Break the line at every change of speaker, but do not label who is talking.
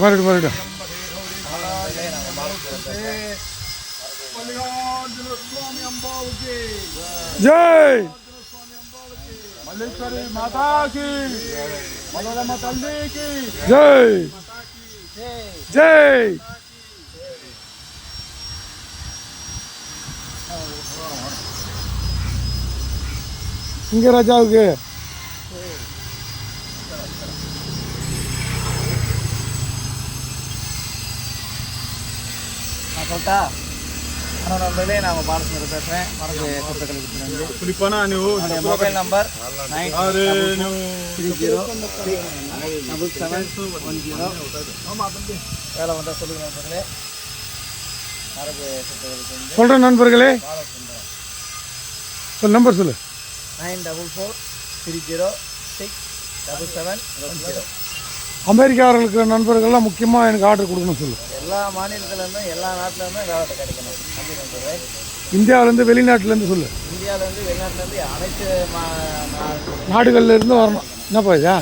மறுபடியும் ஜெய்
मल्लेश्वरी माता की मनोरमा तल्ली की
जय जय सिंगराजाவுக்கு
சொல்லிட்டா நண்பர்களே நான் பாலசுந்தர் பேசுகிறேன். மனது சொத்துக்களுக்கு
புலிப்பனா ನೀವು
ಮೊಬೈಲ್ ನಂಬರ್ 937710 வேலை வந்தால் சொல்லுங்க நண்பர்களே. மனது சொத்துக்களுக்கு
சொல்கிறேன் நண்பர்களே. சொல் நம்பர் சொல்லு.
9443067710.
அமெரிக்காவில் இருக்கிற நண்பர்கள்லாம் முக்கியமாக எனக்கு ஆர்டர் கொடுக்கணும் சொல்லு.
எல்லா மாநிலத்திலேருந்தும் எல்லா நாட்டிலேருந்தும் வேலை கிடைக்கணும்.
இந்தியாவிலேருந்து வெளிநாட்டிலேருந்து சொல்லு.
இந்தியாவிலேருந்து வெளிநாட்டிலேருந்து அனைத்து
நாடுகள்லேருந்து வரணும். என்னப்பா இதா?